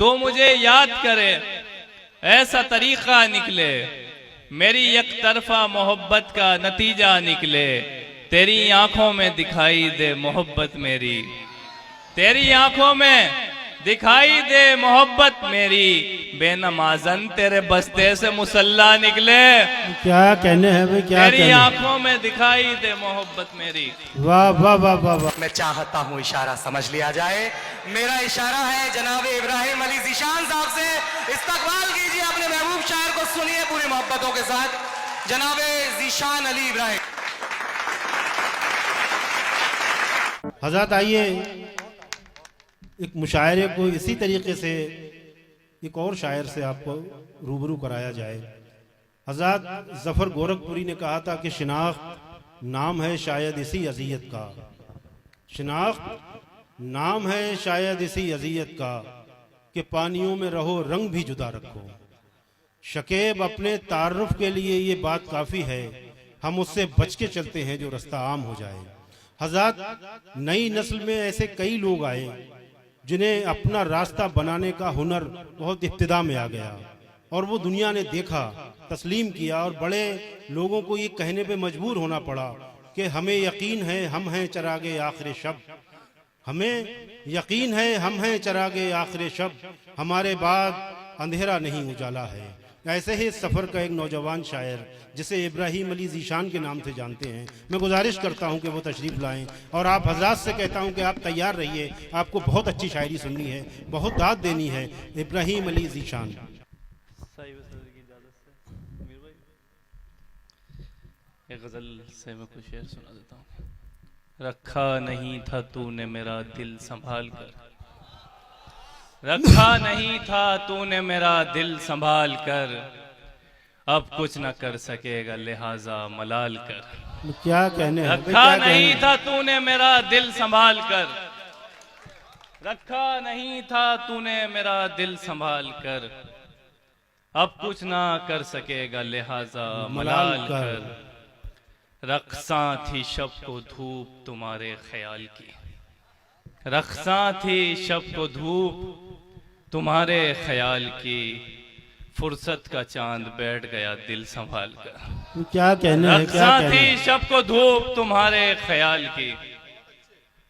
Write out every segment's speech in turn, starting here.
तो मुझे याद करे, ऐसा तरीका निकले, मेरी एक तरफा मोहब्बत का नतीजा निकले। तेरी आंखों में दिखाई दे मोहब्बत मेरी, तेरी आंखों में दिखाई दे मोहब्बत मेरी, बेनमाजन तेरे बस्ते से मुसल्ला निकले। क्या कहने हैं भाई, क्या तेरी आंखों में दिखाई दे मोहब्बत मेरी। वाह वाह वाह वाह वाह। मैं चाहता हूं इशारा समझ लिया जाए। मेरा इशारा है जनाब इब्राहिम अली ज़ीशान साहब से। इस्तकबाल कीजिए अपने महबूब शायर को, सुनिए पूरी मोहब्बतों के साथ जनाब ज़ीशान अली इब्राहिम। हज़रत आइए एक मुशायरे को इसी तरीके से एक और शायर से आपको रूबरू कराया जाए। हज़रत ज़फ़र गोरखपुरी ने कहा था कि शिनाख्त नाम है शायद इसी अज़ियत का, शिनाख्त नाम है शायद इसी अज़ियत का, कि पानियों में रहो रंग भी जुदा रखो। शकीब अपने तारुफ के लिए ये बात काफ़ी है, हम उससे बच के चलते हैं जो रास्ता आम हो जाए। हज़रत नई नस्ल में ऐसे कई लोग आए जिन्हें अपना रास्ता बनाने का हुनर बहुत इब्तिदा में आ गया, और वो दुनिया ने देखा, तस्लीम किया, और बड़े लोगों को ये कहने पे मजबूर होना पड़ा कि हमें यकीन है हम हैं चरागे आखिर शब, हमें यकीन है हम हैं चरागे आखिर शब, हमारे बाद अंधेरा नहीं उजाला है। ऐसे ही सफ़र का एक नौजवान शायर जिसे इब्राहिम अली ज़ीशान के नाम से जानते हैं, मैं गुजारिश करता हूं कि वो तशरीफ़ लाएं, और आप हज़रात से कहता हूं कि आप तैयार रहिए, आपको बहुत अच्छी शायरी सुननी है, बहुत दाद देनी है। इब्राहिम अली ज़ीशान। एक गज़ल से मैं कुछ शेर सुना देता हूँ। रखा नहीं था तूने मेरा दिल संभाल कर, रखा नहीं था तूने मेरा दिल संभाल कर, अब कुछ न कर सकेगा लिहाजा मलाल कर। क्या कहने हैं, रखा नहीं था तूने मेरा दिल संभाल कर, रखा नहीं था तूने मेरा दिल संभाल कर, अब कुछ ना कर सकेगा लिहाजा मलाल कर। रक्सा थी शब को धूप तुम्हारे ख्याल की, रक्सा थी शब को धूप तुम्हारे ख्याल की, फुर्सत का चांद बैठ गया दिल संभाल कर। क्या कहने हैं, क्या रक्सा कहने थी शब को धूप तुम्हारे ख्याल की,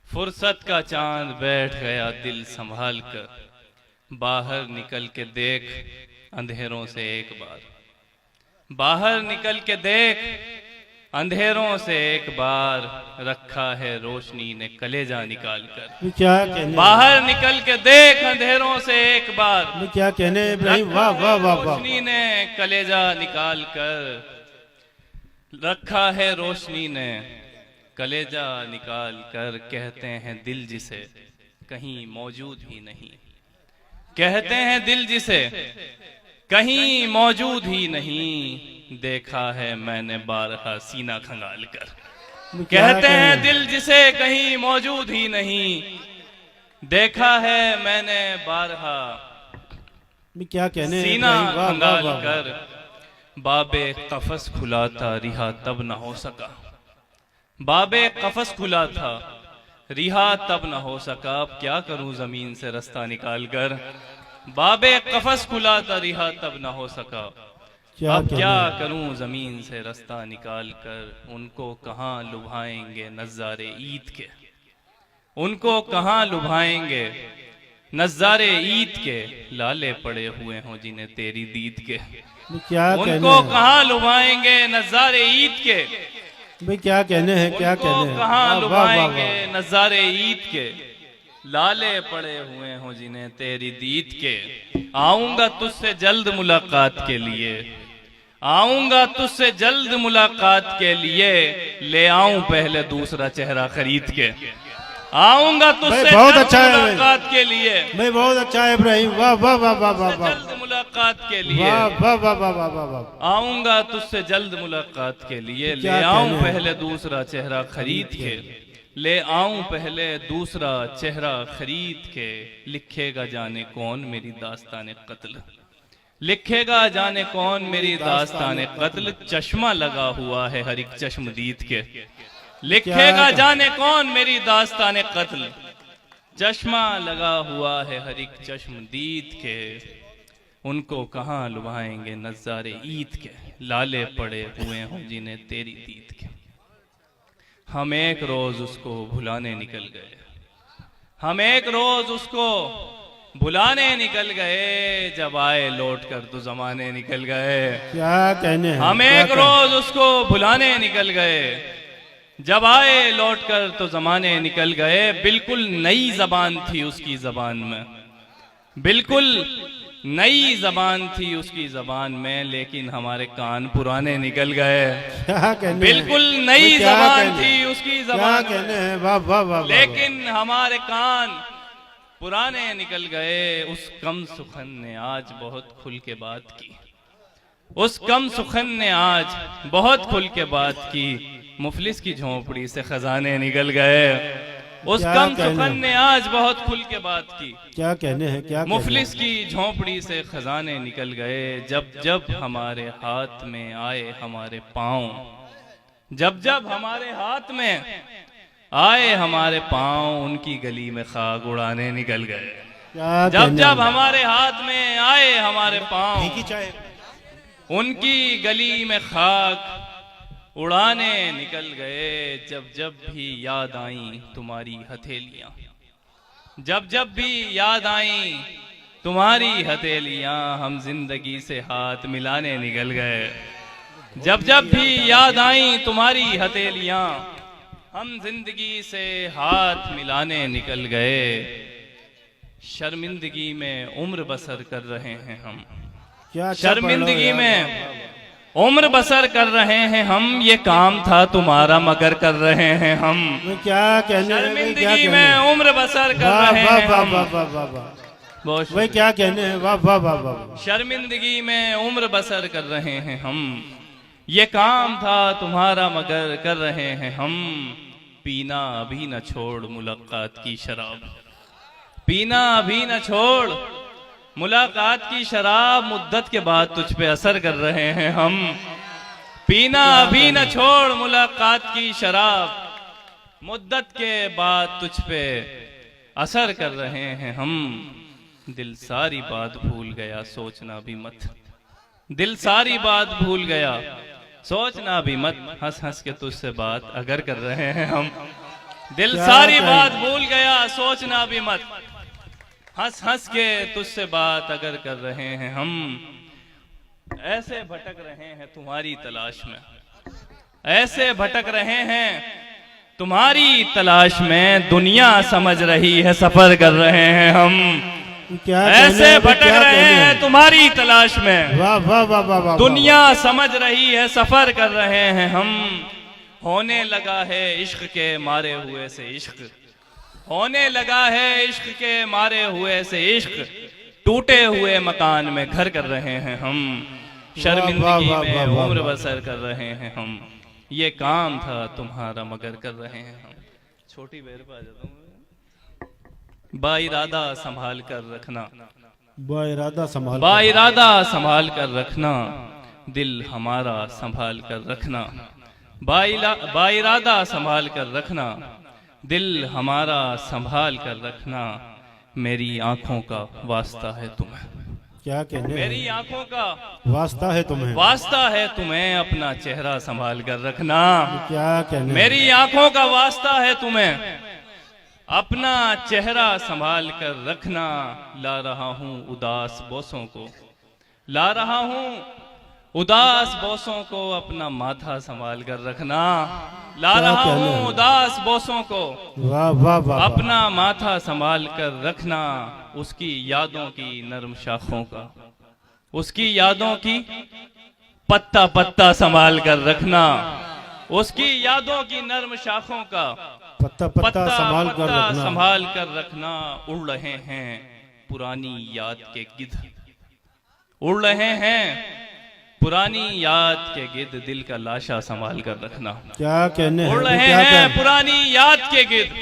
फुर्सत का चांद बैठ गया दिल संभाल कर। बाहर निकल के देख अंधेरों से एक बार, बाहर निकल के देख अंधेरों से एक बार, रखा है रोशनी ने कलेजा निकाल कर। क्या कहने, बाहर निकल के देख अंधेरों से एक बार, क्या कहने इब्राहिम, वाह वाह वाह वाह। रोशनी ने कलेजा निकाल कर, रखा है रोशनी ने कलेजा निकाल कर। कहते हैं दिल जिसे कहीं मौजूद ही नहीं, कहते हैं दिल जिसे कहीं मौजूद ही नहीं, देखा है मैंने बारहा सीना खंगाल कर। कहते हैं दिल जिसे कहीं मौजूद ही नहीं, देखा है मैंने बारहा क्या कहने सीना खंगाल कर। बाबे कफस खुला था रिहा तब न हो सका, बाबे कफस खुला था रिहा तब न हो सका, अब क्या करूं जमीन से रास्ता निकाल कर। बाबे कफस खुला था रिहा तब न हो सका, अब क्या करूं जमीन से रास्ता निकाल कर। उनको कहाँ लुभाएंगे नज़ारे ईद के, उनको कहाँ लुभाएंगे नज़ारे ईद के, लाले पड़े हुए हों जिन्हें तेरी दीद के। उनको कहाँ लुभाएंगे नज़ारे ईद के, भाई क्या कहने हैं, क्या कहने हैं, कहाँ लुभाएंगे नज़ारे ईद के, लाले पड़े हुए हों जिन्हें तेरी दीद के। आऊंगा तुझसे जल्द मुलाकात के लिए, आऊंगा तुझसे जल्द मुलाकात के लिए, ले आऊं पहले दूसरा चेहरा खरीद के। आऊंगा तुझसे बहुत अच्छा है मुलाकात के लिए, भाई बहुत अच्छा है इब्राहिम, वाह वाह वाह वाह वाह वाह। जल्द मुलाकात के लिए, वाह वाह वाह वाह वाह वाह वाह। आऊंगा तुझसे जल्द मुलाकात के लिए, ले आऊं पहले दूसरा चेहरा खरीद के, ले आऊं पहले दूसरा चेहरा खरीद के। लिखेगा जाने कौन मेरी दास्ताने कत्ल, लिखेगा जाने कौन मेरी दास्ताने कत्ल, चश्मा लगा हुआ है हर एक चश्मदीद के। लिखेगा जाने कौन मेरी दास्ताने कत्ल, चश्मा लगा हुआ है हर एक चश्मदीद के, उनको कहाँ लुभाएंगे नज़ारे ईद के, लाले पड़े हुए हों जिन्हें तेरी दीद के। हम एक रोज उसको भुलाने निकल गए, हम एक रोज उसको भुलाने निकल गए, जब आए लौट कर तो जमाने निकल गए। क्या कहने हैं, हम क्या एक कहने? रोज उसको भुलाने निकल गए, जब आए लौट कर तो जमाने निकल गए। बिल्कुल नई जबान थी उसकी जबान में, बिल्कुल नई जबान थी उसकी जबान में, लेकिन हमारे कान पुराने निकल गए। क्या कहने हैं? बिल्कुल नई भाई, क्या जबान कहने? थी उसकी क्या जबान कहने हैं? वाह वाह वाह वाह, लेकिन हमारे कान पुराने निकल गए। उस कम सुखन ने आज बहुत खुल के बात की, उस कम सुखन ने आज बहुत खुल के बात की। मुफलिस की झोंपड़ी से खजाने निकल गए, उस क्या कम कहने? सुखन ने आज बहुत खुल के बात की। क्या कहने हैं, क्या कहने हैं? मुफलिस की झोंपड़ी से खजाने निकल गए। जब जब हमारे हाथ में आए हमारे पाँव, जब जब हमारे हाथ में आए हमारे पाँव, उनकी गली में खाक उड़ाने निकल गए। क्या जब कहने जब हैं? हमारे हाथ में आए हमारे पाँव, फीकी चाय। उनकी गली में खाक उड़ाने निकल गए। जब जब भी याद आई तुम्हारी हथेलियां, जब जब भी याद आई तुम्हारी हथेलियां, हम जिंदगी से हाथ मिलाने निकल गए। जब जब भी याद आई तुम्हारी हथेलियां, हम जिंदगी से हाथ मिलाने निकल गए। शर्मिंदगी में उम्र बसर कर रहे हैं हम, क्या अच्छा पढ़ रहे हो शर्मिंदगी यार? में उम्र बसर कर रहे हैं हम। ये काम था तुम्हारा मगर कर रहे हैं हम। मैं क्या कहने हैं, मैं क्या शर्मिंदगी कहने में हैं? उम्र बसर कर वाह रहे वाह हैं वाह हम। वाह वाह वाह वाह। बहुत भाई क्या कहने हैं, वाह वाह वाह वाह वाह। शर्मिंदगी में उम्र बसर कर रहे हैं हम। ये काम था तुम्हारा मगर कर रहे हैं हम। पीना अभी न छोड़ मुलाकात की शराब, पीना अभी न छोड़ मुलाकात की शराब, मुद्दत के बाद तुझ पे असर कर रहे हैं हम। पीना अभी न छोड़ मुलाकात की शराब, मुद्दत के बाद तुझ पे असर कर रहे हैं हम। दिल सारी बात भूल गया सोचना भी मत, दिल सारी बात भूल गया सोचना भी मत, हंस हंस के तुझसे बात अगर कर रहे हैं हम। दिल क्या सारी कहें? बात भूल गया सोचना भी मत, हंस हंस के तुझसे बात अगर कर रहे हैं हम। ऐसे भटक रहे हैं तुम्हारी तलाश में, ऐसे भटक रहे हैं तुम्हारी तलाश में, दुनिया समझ रही है सफर कर रहे हैं हम। क्या कहने ऐसे हैं, भटक क्या रहे कहने हैं तुम्हारी तलाश में, वाह वाह वाह वाह वाह। दुनिया समझ रही है सफर कर रहे हैं हम। होने लगा है इश्क के मारे हुए से इश्क, होने लगा है इश्क के मारे हुए से इश्क, टूटे हुए मकान में घर कर रहे हैं हम। शर्मिंदगी वाह, वाह, में वाह, वाह, उम्र वाह। बसर कर रहे हैं हम। ये काम था तुम्हारा मगर कर रहे हैं हम। छोटी बेर पे आ जाता हूँ। बाइरादा संभाल कर रखना, बाइरादा संभाल कर। बाइरादा संभाल कर रखना, दिल हमारा संभाल कर रखना। बाइरादा संभाल कर रखना, दिल हमारा संभाल कर रखना। मेरी आंखों का वास्ता है तुम्हें, क्या कहने मेरी हैं? आंखों का वास्ता है तुम्हें, वास्ता है तुम्हें, अपना चेहरा संभाल कर रखना। क्या कहने हैं? मेरी आंखों का वास्ता है तुम्हें, अपना चेहरा संभाल कर रखना। ला रहा हूं उदास बोसों को, ला रहा हूं उदास बोसों को, अपना माथा संभाल कर रखना। ला क्या रहा कहना हूं है? उदास बोसों को, वाह वाह वाह वाह। अपना माथा संभाल कर रखना। उसकी यादों की नरम शाखों का, उसकी यादों की पत्ता पत्ता संभाल कर रखना। उसकी यादों की नरम शाखों का पत्ता पत्ता संभाल कर पत्ता रखना। संभाल कर रखना। उड़ रहे हैं पुरानी याद के गिद्ध, उड़ रहे हैं पुरानी याद के गिद्ध, दिल का लाशा संभाल कर रखना। क्या कहने हैं? उड़ रहे क्या हैं कहने? पुरानी याद के गिद्ध,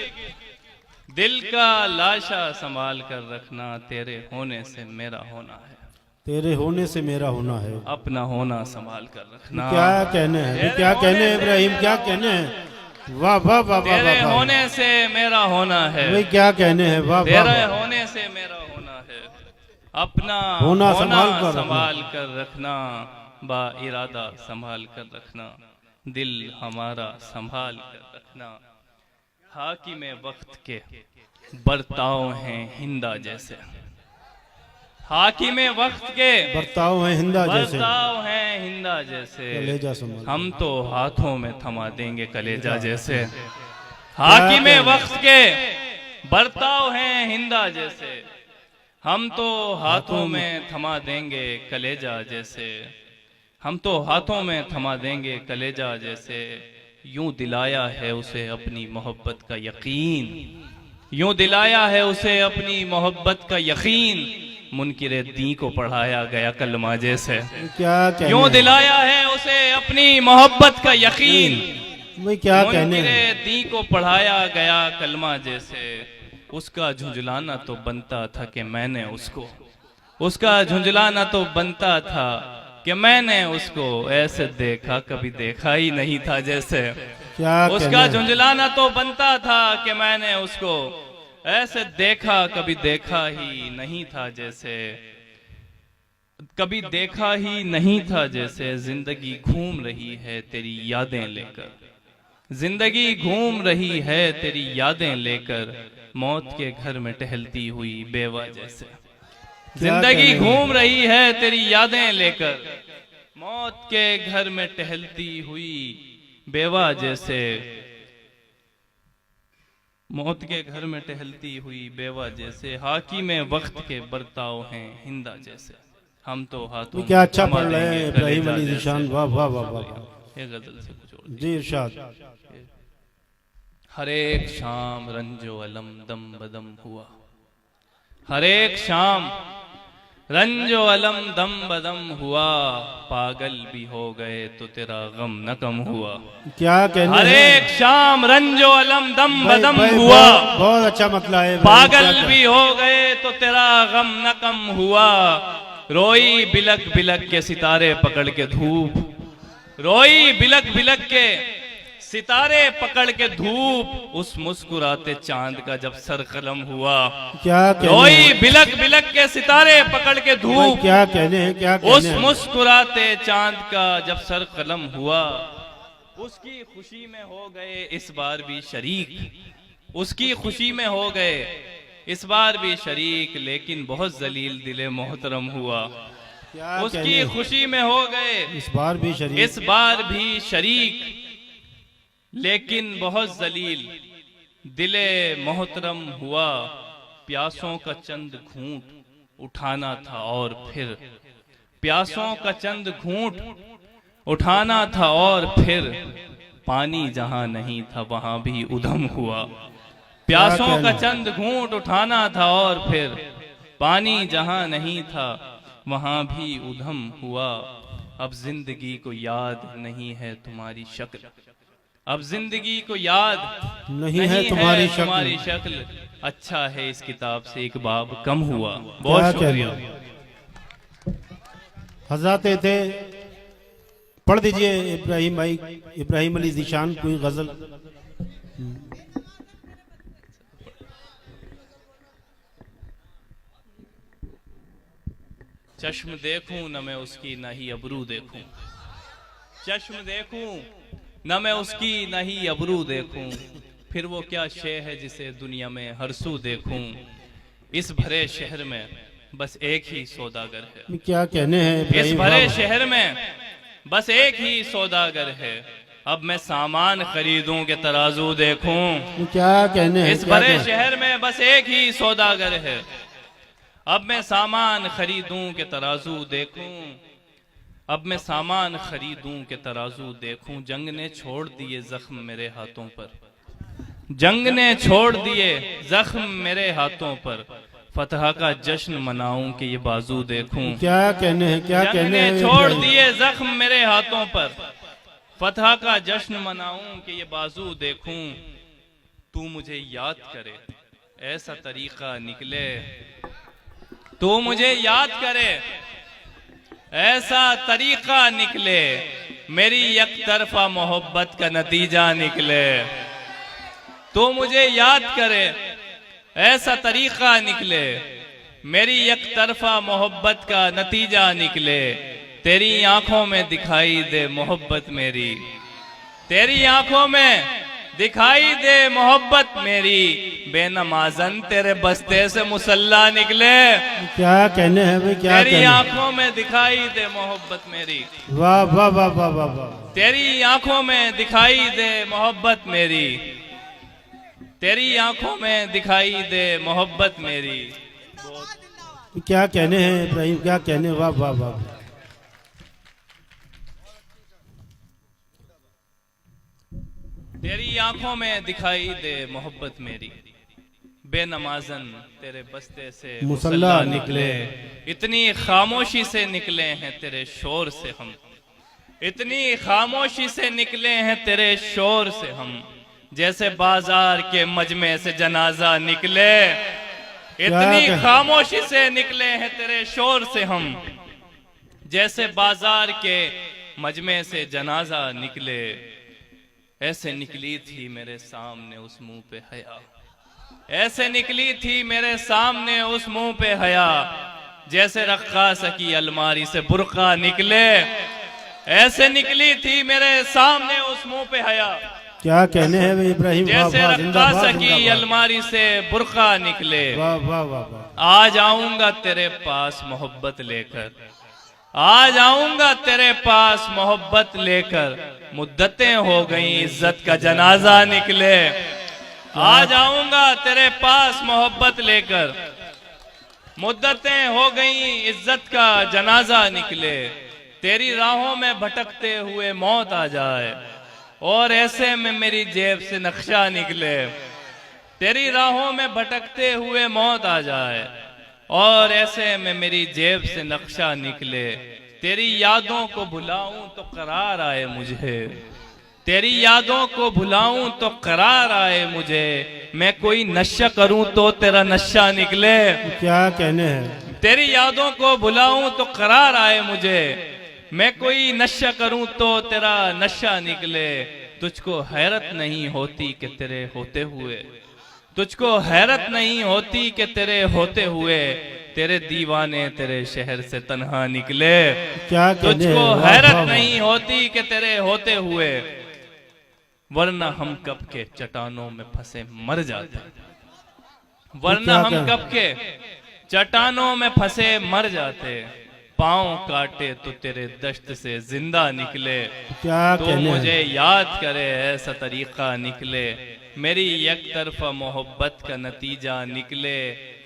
दिल का लाशा संभाल कर रखना। तेरे होने से मेरा होना है, तेरे होने से मेरा होना है। अपना होना संभाल कर रखना। क्या कहने हैं? क्या कहने हैं इब्राहिम? क्या कहने हैं? वाह वाह वाह वाह तेरे वाह। होने से मेरा होना है, भाई क्या कहने हैं, वाह वाह तेरे वाह। होने से मेरा होना है। अपना होना होना संभाल कर संभाल कर रखना, बा इरादा संभाल कर रखना, दिल हमारा संभाल कर रखना। हाकिम वक्त के बर्ताव हैं हिंदा जैसे, हाकिम वक्त के बर्ताव है हिंदा जैसे, बर्ताव हैं हिंदा जैसे। कलेजा संभाल। हम तो हाथों में थमा देंगे कलेजा जैसे। हाकिम वक्त के बर्ताव हैं हिंदा जैसे, हम तो हाथों में थमा देंगे कलेजा जैसे। हम तो हाथों में थमा देंगे कलेजा जैसे। यूं दिलाया है उसे अपनी मोहब्बत का यकीन, यूं दिलाया है उसे अपनी मोहब्बत का यकीन। मुनकिरे दी को पढ़ाया गया कलमा जैसे, क्या कहने यूं हैं? दिलाया है उसे अपनी मोहब्बत का यकीन। भाई क्या कहने मुनकिरे हैं? दी को पढ़ाया गया कलमा जैसे। उसका झुंझलाना तो बनता था कि मैंने उसको, उसका झुंझलाना तो बनता था कि मैंने उसको ऐसे देखा कभी देखा ही नहीं था जैसे। क्या कहने उसका हैं? झुंझलाना तो बनता था कि मैंने उसको ऐसे देखा कभी देखा ही नहीं था जैसे, कभी देखा ही नहीं था जैसे। जिंदगी घूम रही है तेरी यादें लेकर, जिंदगी घूम रही है तेरी यादें लेकर। मौत के घर में टहलती हुई बेवा जैसे, जिंदगी कहने हैं? घूम रही है तेरी यादें लेकर। मौत के घर में टहलती हुई बेवा जैसे, मौत के घर में टहलती हुई बेवा जैसे। हाकिम वक्त के बर्ताव हैं हिंदा जैसे, हम तो हाथों क्या में अच्छा थमा पढ़ रहे हैं देंगे इब्राहिम कलेजा अली जैसे। ज़ीशान, वाह वाह वाह वाह वाह। ये गजल से कुछ और। जी इरशाद। हर एक शाम रंजो अलम दम बदम हुआ, हर एक शाम रंजो अलम दम बदम हुआ। पागल भी हो गए तो तेरा गम न कम हुआ। क्या कहने हर हैं? एक शाम रंजो अलम दम भाई- बदम भाई हुआ। बहुत अच्छा मतला है। पागल भी हो गए तो तेरा गम न कम हुआ। रोई बिलक बिलक के सितारे पकड़ के धूप, रोई बिलक बिलक के सितारे पकड़ के धूप। उस मुस्कुराते चांद का जब सर कलम हुआ। क्या कहने रोई हैं? बिलक बिलक के सितारे पकड़ के भाई धूप। क्या कहने हैं, क्या उस कहने हैं? मुस्कुराते चांद का जब सर कलम हुआ। उसकी खुशी में हो गए इस बार भी शरीक, उसकी खुशी में हो गए इस बार भी शरीक। लेकिन बहुत जलील दिले मोहतरम हुआ। क्या कहने उसकी हैं? खुशी में हो गए इस बार भी शरीफ। इस बार भी शरीक, लेकिन बहुत जलील दिले मोहतरम हुआ। प्यासों का चंद घूंट उठाना था और फिर, प्यासों का चंद घूंट उठाना था और फिर। पानी जहां नहीं था वहां भी उधम हुआ। प्यासों का कहना? चंद घूंट उठाना था और फिर। पानी जहां नहीं था वहां भी उधम हुआ। अब जिंदगी को याद नहीं है तुम्हारी शक्ल, अब जिंदगी को याद नहीं है तुम्हारी शक्ल। शक्ल। अच्छा है इस किताब से एक बाब कम हुआ। बहुत क्या शुक्रिया। कहना? हजरत थे, पढ़ दीजिए इब्राहिम भाई, इब्राहिम अली ज़ीशान कोई गजल। चश्म देखूं न मैं उसकी न ही अबरू देखूं, चश्म देखूं न मैं उसकी न ही अबरू देखूं। फिर वो क्या शे है जिसे दुनिया में हर सू देखूं। इस भरे शहर में बस एक ही सौदागर है, क्या कहने हैं इस इब्राहिम भरे साहब? शहर में बस एक ही सौदागर है। अब मैं सामान खरीदूं के तराजू देखूं। क्या कहने हैं? इस क्या भरे कहने हैं? शहर में बस एक ही सौदागर है। अब मैं सामान खरीदूं के तराजू देखूं। अब मैं सामान खरीदूं के तराजू देखूं। जंग ने छोड़ दिए जख्म मेरे हाथों पर, जंग ने छोड़ दिए जख्म मेरे हाथों पर। फतह का जश्न मनाऊं कि ये बाजू देखूं। क्या कहने हैं? क्या जंग कहने ने हैं छोड़ इब्राहिम? दिए जख्म मेरे हाथों पर। फतह का जश्न मनाऊं कि ये बाजू देखूं। तू मुझे याद करे ऐसा तरीका निकले, तू मुझे याद करे ऐसा तरीका निकले। मेरी एक तरफा मोहब्बत का नतीजा निकले। तो मुझे याद करे ऐसा तरीका निकले, मेरी एक तरफा मोहब्बत का नतीजा निकले। तेरी आंखों में दिखाई दे मोहब्बत मेरी, तेरी आंखों में दिखाई दे मोहब्बत मेरी। बेनमाजन तेरे बस्ते से मुसल्ला निकले। क्या कहने हैं भाई, क्या तेरी कहने हैं? आंखों में दिखाई दे मोहब्बत मेरी, वाह वाह वाह वाह वाह वाह। तेरी आंखों में दिखाई दे मोहब्बत मेरी, तेरी आंखों में दिखाई दे मोहब्बत मेरी। क्या कहने हैं इब्राहिम, क्या कहने, वाह वाह वाह। तेरी आंखों में दिखाई दे मोहब्बत मेरी, बेनमाजन तेरे बस्ते से मुसल्ला मुसल्ला निकले। इतनी खामोशी से निकले हैं तेरे शोर से हम, इतनी खामोशी से निकले हैं तेरे शोर से हम। जैसे बाजार के मजमे से जनाजा निकले, इतनी खामोशी से निकले हैं तेरे शोर से हम। जैसे बाजार के मजमे से जनाजा निकले, ऐसे निकली थी मेरे सामने उस मुंह पे हया, ऐसे निकली थी मेरे सामने उस मुंह पे हया। जैसे रक्कास की अलमारी से बुर्का निकले, ऐसे निकली थी मेरे सामने उस मुंह पे हया। क्या कहने हैं भाई इब्राहिम, वाह जैसे वाह, रक्कास जिंदाबाद की जिंदाबाद। अलमारी से बुर्का निकले। वाह वाह वाह वाह। आ जाऊंगा तेरे पास मोहब्बत लेकर, आ जाऊंगा तेरे पास मोहब्बत लेकर। मुद्दतें हो गई इज्जत का जनाजा निकले, आ जाऊंगा तेरे पास मोहब्बत लेकर। मुद्दतें हो गई इज्जत का जनाजा निकले। तेरी राहों में भटकते हुए मौत आ जाए और ऐसे में मेरी जेब से नक्शा निकले। तेरी राहों में भटकते हुए मौत आ जाए और ऐसे में मेरी जेब से नक्शा निकले। तेरी यादों को भुलाऊं तो करार आए मुझे, तेरी यादों को भुलाऊं तो करार आए मुझे। मैं कोई नशा करूं तो तेरा नशा निकले। क्या कहने हैं? तेरी यादों को भुलाऊं तो करार आए मुझे, मैं कोई नशा करूं तो तेरा नशा निकले। तुझको हैरत नहीं होती कि तेरे होते हुए, तुझको हैरत नहीं होती कि तेरे होते हुए तेरे दीवाने तेरे शहर से तन्हा निकले। क्या कहने तुझको हैं? वाह, हैरत वाह, वाह। नहीं होती कि तेरे होते हुए, वरना हम कब के चट्टानों में फंसे मर जाते, वरना हम क्या कब के चट्टानों में फंसे मर जाते। पांव काटे तो तेरे दश्त से जिंदा निकले। क्या तो कहने हैं? मुझे याद करे ऐसा तरीका निकले। मेरी एक तरफा मोहब्बत का नतीजा निकले।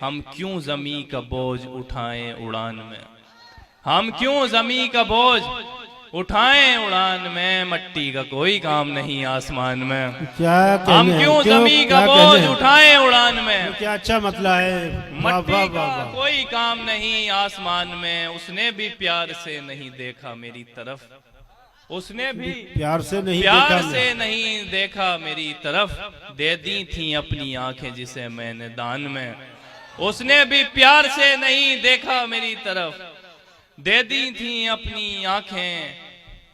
हम क्यों जमी का बोझ उठाएं उड़ान में, हम क्यों जमी का बोझ उठाएं उड़ान में। मट्टी का कोई काम नहीं आसमान में, क्या कहने हम हैं? क्यों जमी का क्या बोझ कहने हैं? उठाएं उड़ान में। क्या अच्छा मतला है, वाह वाह मट्टी वाह का वाह। कोई काम नहीं आसमान में। उसने भी प्यार से नहीं देखा मेरी तरफ, उसने भी प्यार से नहीं प्यार देखा से नहीं देखा मेरी तरफ। दे दी थी अपनी आंखें जिसे मैंने दान में, उसने भी प्यार से नहीं देखा मेरी तरफ। दे दी थी अपनी आंखें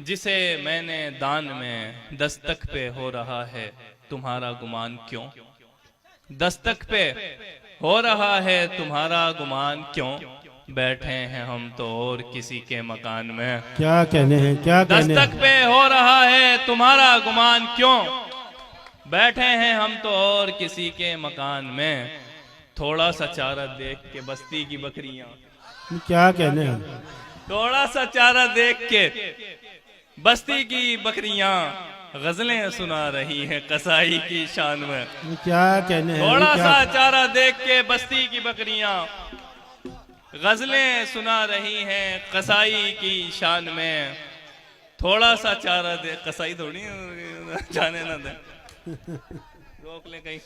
जिसे मैंने दान में। दस्तक पे हो रहा है तुम्हारा गुमान क्यों, दस्तक पे हो रहा है तुम्हारा गुमान क्यों। बैठे हैं हम तो और किसी के मकान में। क्या कहने हैं? क्या कहने दस्तक हैं? पे हो रहा है तुम्हारा गुमान क्यों। बैठे हैं हम तो और किसी के मकान में। थोड़ा सा चारा देख के बस्ती की बकरियां, क्या कहने हैं? थोड़ा सा चारा देख के बस्ती की बकरियां गजलें सुना रही हैं कसाई की शान में। क्या कहने हैं? थोड़ा क्या- सा चारा देख के बस्ती की बकरियां गजलें सुना रही हैं कसाई की शान में। थोड़ा सा चारा दे, कसाई थोड़ी जाने ना दे, रोक ले कहीं।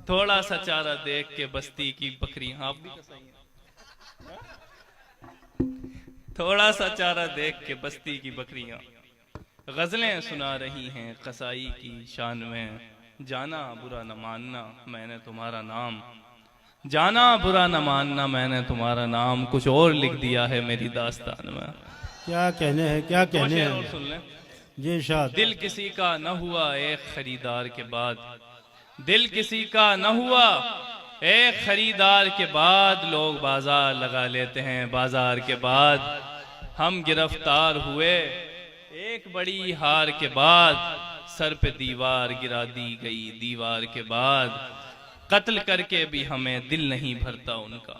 थोड़ा सा चारा देख के बस्ती की बकरियां, आप भी कसाई हैं। थोड़ा सा चारा देख के बस्ती की बकरियां गजलें सुना रही हैं कसाई की शान में। जाना बुरा न मानना मैंने तुम्हारा नाम, जाना बुरा न मानना मैंने तुम्हारा नाम। कुछ और लिख दिया है मेरी दास्तान में। क्या कहने हैं? क्या दो कहने शेर और हैं? सुन लें। जी शाद। दिल किसी का न हुआ एक खरीदार के बाद, दिल किसी का न हुआ, एक खरीदार के बाद लोग बाजार लगा लेते हैं। बाजार के बाद हम गिरफ्तार हुए, एक बड़ी हार के बाद सर पे दीवार गिरा दी गई। दीवार के बाद कत्ल करके भी हमें दिल नहीं भरता उनका,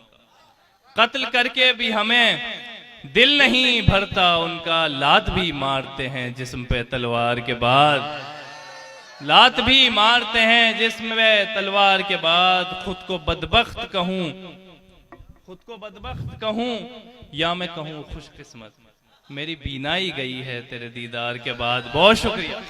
कत्ल करके भी हमें दिल नहीं भरता उनका। लात भी मारते हैं जिस्म पे तलवार के बाद, लात भी मारते हैं जिस्म पे तलवार के बाद। खुद को बदबख्त कहूं, खुद को बदबख्त कहूं या मैं कहूं खुशकिस्मत, मेरी बीनाई गई है तेरे दीदार के बाद। बहुत शुक्रिया।